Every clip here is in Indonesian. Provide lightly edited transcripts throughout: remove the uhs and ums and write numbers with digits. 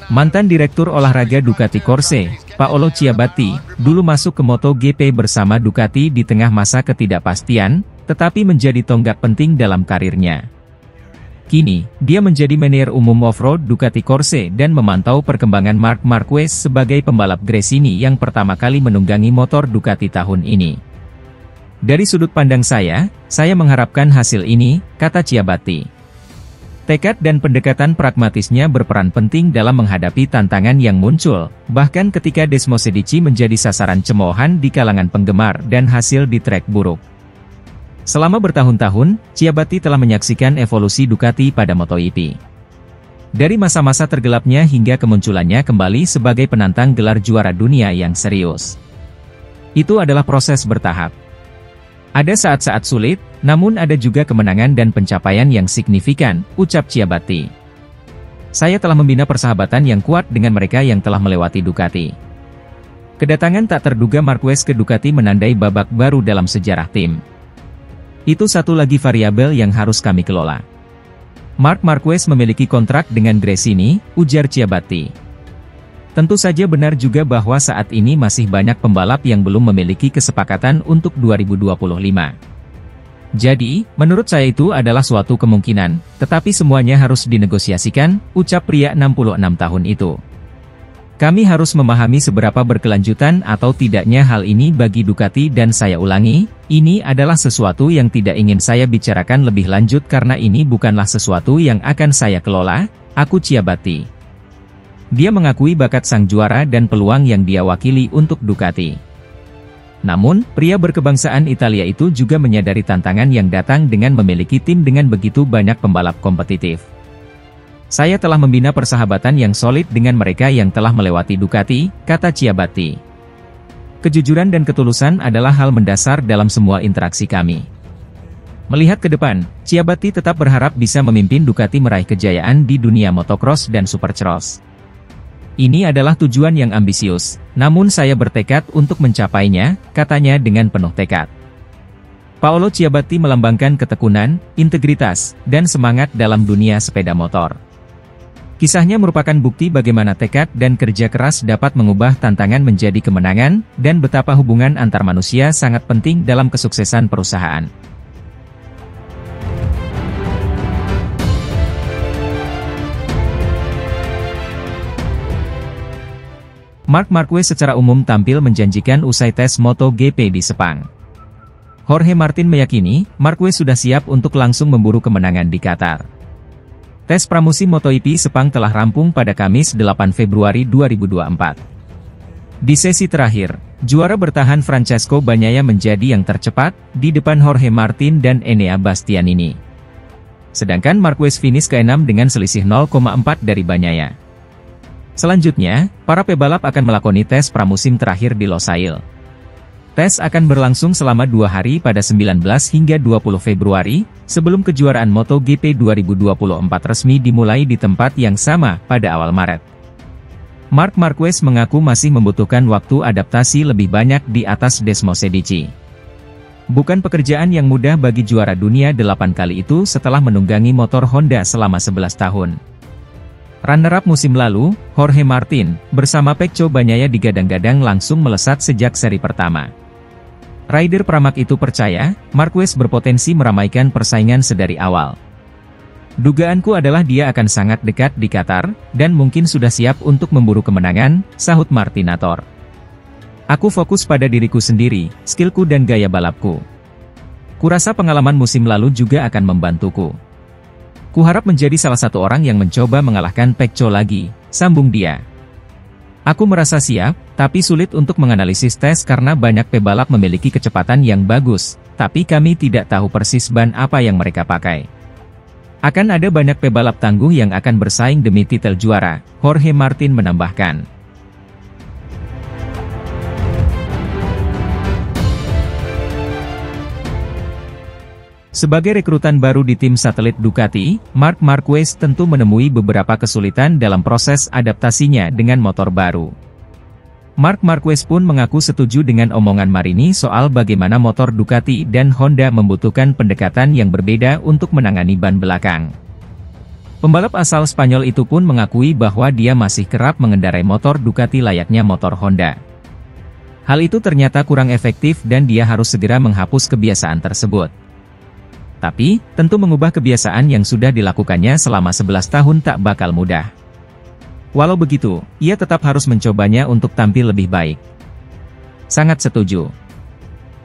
Mantan Direktur Olahraga Ducati Corse, Paolo Ciabatti, dulu masuk ke MotoGP bersama Ducati di tengah masa ketidakpastian, tetapi menjadi tonggak penting dalam karirnya. Kini, dia menjadi manajer umum off-road Ducati Corse dan memantau perkembangan Marc Marquez sebagai pembalap Gresini yang pertama kali menunggangi motor Ducati tahun ini. Dari sudut pandang saya mengharapkan hasil ini, kata Ciabatti. Tekad dan pendekatan pragmatisnya berperan penting dalam menghadapi tantangan yang muncul, bahkan ketika Desmosedici menjadi sasaran cemoohan di kalangan penggemar dan hasil di trek buruk. Selama bertahun-tahun, Ciabatti telah menyaksikan evolusi Ducati pada MotoGP. Dari masa-masa tergelapnya hingga kemunculannya kembali sebagai penantang gelar juara dunia yang serius. Itu adalah proses bertahap. Ada saat-saat sulit, namun ada juga kemenangan dan pencapaian yang signifikan, ucap Ciabatti. Saya telah membina persahabatan yang kuat dengan mereka yang telah melewati Ducati. Kedatangan tak terduga Marquez ke Ducati menandai babak baru dalam sejarah tim. Itu satu lagi variabel yang harus kami kelola. Marc Marquez memiliki kontrak dengan Gresini, ujar Ciabatti. Tentu saja benar juga bahwa saat ini masih banyak pembalap yang belum memiliki kesepakatan untuk 2025. Jadi, menurut saya itu adalah suatu kemungkinan, tetapi semuanya harus dinegosiasikan, ucap pria 66 tahun itu. Kami harus memahami seberapa berkelanjutan atau tidaknya hal ini bagi Ducati dan saya ulangi, ini adalah sesuatu yang tidak ingin saya bicarakan lebih lanjut karena ini bukanlah sesuatu yang akan saya kelola, aku Ciabatti. Dia mengakui bakat sang juara dan peluang yang dia wakili untuk Ducati. Namun, pria berkebangsaan Italia itu juga menyadari tantangan yang datang dengan memiliki tim dengan begitu banyak pembalap kompetitif. Saya telah membina persahabatan yang solid dengan mereka yang telah melewati Ducati, kata Ciabatti. Kejujuran dan ketulusan adalah hal mendasar dalam semua interaksi kami. Melihat ke depan, Ciabatti tetap berharap bisa memimpin Ducati meraih kejayaan di dunia motocross dan supercross. Ini adalah tujuan yang ambisius, namun saya bertekad untuk mencapainya, katanya dengan penuh tekad. Paolo Ciabatti melambangkan ketekunan, integritas, dan semangat dalam dunia sepeda motor. Kisahnya merupakan bukti bagaimana tekad dan kerja keras dapat mengubah tantangan menjadi kemenangan, dan betapa hubungan antar manusia sangat penting dalam kesuksesan perusahaan. Marc Marquez secara umum tampil menjanjikan usai tes MotoGP di Sepang. Jorge Martin meyakini, Marquez sudah siap untuk langsung memburu kemenangan di Qatar. Tes pramusim MotoGP Sepang telah rampung pada Kamis 8 Februari 2024. Di sesi terakhir, juara bertahan Francesco Bagnaia menjadi yang tercepat, di depan Jorge Martin dan Enea Bastianini. Sedangkan Marquez finish ke-6 dengan selisih 0,4 dari Bagnaia. Selanjutnya, para pebalap akan melakoni tes pramusim terakhir di Losail. Tes akan berlangsung selama 2 hari pada 19 hingga 20 Februari, sebelum kejuaraan MotoGP 2024 resmi dimulai di tempat yang sama pada awal Maret. Marc Marquez mengaku masih membutuhkan waktu adaptasi lebih banyak di atas Desmosedici. Bukan pekerjaan yang mudah bagi juara dunia 8 kali itu setelah menunggangi motor Honda selama 11 tahun. Runner-up musim lalu, Jorge Martin, bersama Pecco Bagnaia digadang-gadang langsung melesat sejak seri pertama. Rider Pramac itu percaya, Marquez berpotensi meramaikan persaingan sedari awal. Dugaanku adalah dia akan sangat dekat di Qatar, dan mungkin sudah siap untuk memburu kemenangan, sahut Martinator. Aku fokus pada diriku sendiri, skillku dan gaya balapku. Kurasa pengalaman musim lalu juga akan membantuku. Kuharap menjadi salah satu orang yang mencoba mengalahkan Pecco lagi, sambung dia. Aku merasa siap, tapi sulit untuk menganalisis tes karena banyak pebalap memiliki kecepatan yang bagus, tapi kami tidak tahu persis ban apa yang mereka pakai. Akan ada banyak pebalap tangguh yang akan bersaing demi titel juara, Jorge Martin menambahkan. Sebagai rekrutan baru di tim satelit Ducati, Marc Marquez tentu menemui beberapa kesulitan dalam proses adaptasinya dengan motor baru. Marc Marquez pun mengaku setuju dengan omongan Marini soal bagaimana motor Ducati dan Honda membutuhkan pendekatan yang berbeda untuk menangani ban belakang. Pembalap asal Spanyol itu pun mengakui bahwa dia masih kerap mengendarai motor Ducati layaknya motor Honda. Hal itu ternyata kurang efektif dan dia harus segera menghapus kebiasaan tersebut. Tapi, tentu mengubah kebiasaan yang sudah dilakukannya selama 11 tahun tak bakal mudah. Walau begitu, ia tetap harus mencobanya untuk tampil lebih baik. Sangat setuju.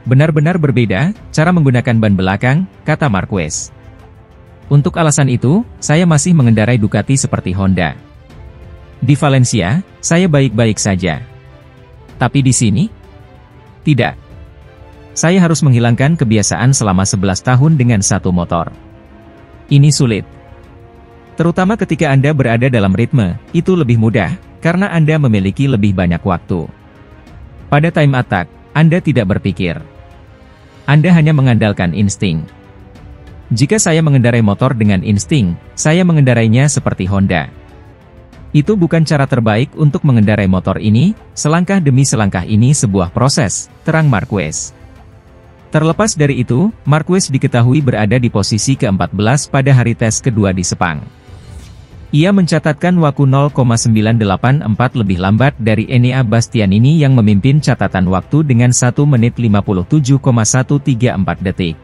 Benar-benar berbeda, cara menggunakan ban belakang, kata Marquez. Untuk alasan itu, saya masih mengendarai Ducati seperti Honda. Di Valencia, saya baik-baik saja. Tapi di sini? Tidak. Saya harus menghilangkan kebiasaan selama 11 tahun dengan satu motor. Ini sulit. Terutama ketika Anda berada dalam ritme, itu lebih mudah, karena Anda memiliki lebih banyak waktu. Pada time attack, Anda tidak berpikir. Anda hanya mengandalkan insting. Jika saya mengendarai motor dengan insting, saya mengendarainya seperti Honda. Itu bukan cara terbaik untuk mengendarai motor ini, selangkah demi selangkah ini sebuah proses, terang Marquez. Terlepas dari itu, Marquez diketahui berada di posisi ke-14 pada hari tes kedua di Sepang. Ia mencatatkan waktu 0,984 lebih lambat dari Enea Bastianini yang memimpin catatan waktu dengan 1 menit 57,134 detik.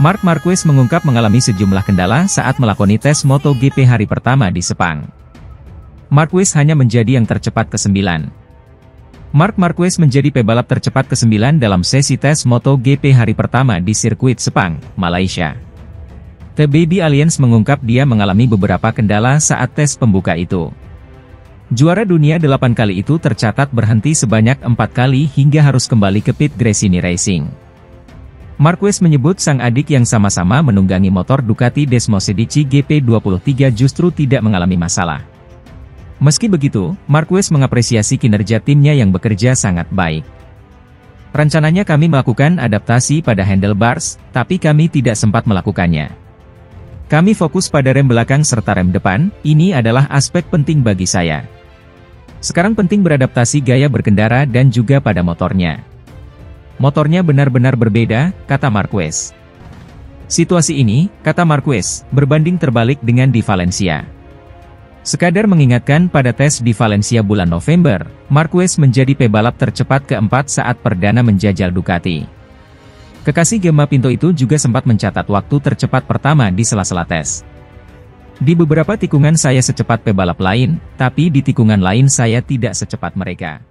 Marc Marquez mengungkap mengalami sejumlah kendala saat melakoni tes MotoGP hari pertama di Sepang. Marquez hanya menjadi yang tercepat ke-9. Marc Marquez menjadi pebalap tercepat ke-9 dalam sesi tes MotoGP hari pertama di sirkuit Sepang, Malaysia. The Baby Alliance mengungkap dia mengalami beberapa kendala saat tes pembuka itu. Juara dunia 8 kali itu tercatat berhenti sebanyak 4 kali hingga harus kembali ke pit Gresini Racing. Marquez menyebut sang adik yang sama-sama menunggangi motor Ducati Desmosedici GP23 justru tidak mengalami masalah. Meski begitu, Marquez mengapresiasi kinerja timnya yang bekerja sangat baik. Rencananya kami melakukan adaptasi pada handlebars, tapi kami tidak sempat melakukannya. Kami fokus pada rem belakang serta rem depan, ini adalah aspek penting bagi saya. Sekarang penting beradaptasi gaya berkendara dan juga pada motornya. Motornya benar-benar berbeda, kata Marquez. Situasi ini, kata Marquez, berbanding terbalik dengan di Valencia. Sekadar mengingatkan pada tes di Valencia bulan November, Marquez menjadi pebalap tercepat keempat saat perdana menjajal Ducati. Kekasih Gemma Pinto itu juga sempat mencatat waktu tercepat pertama di sela-sela tes. Di beberapa tikungan saya secepat pebalap lain, tapi di tikungan lain saya tidak secepat mereka.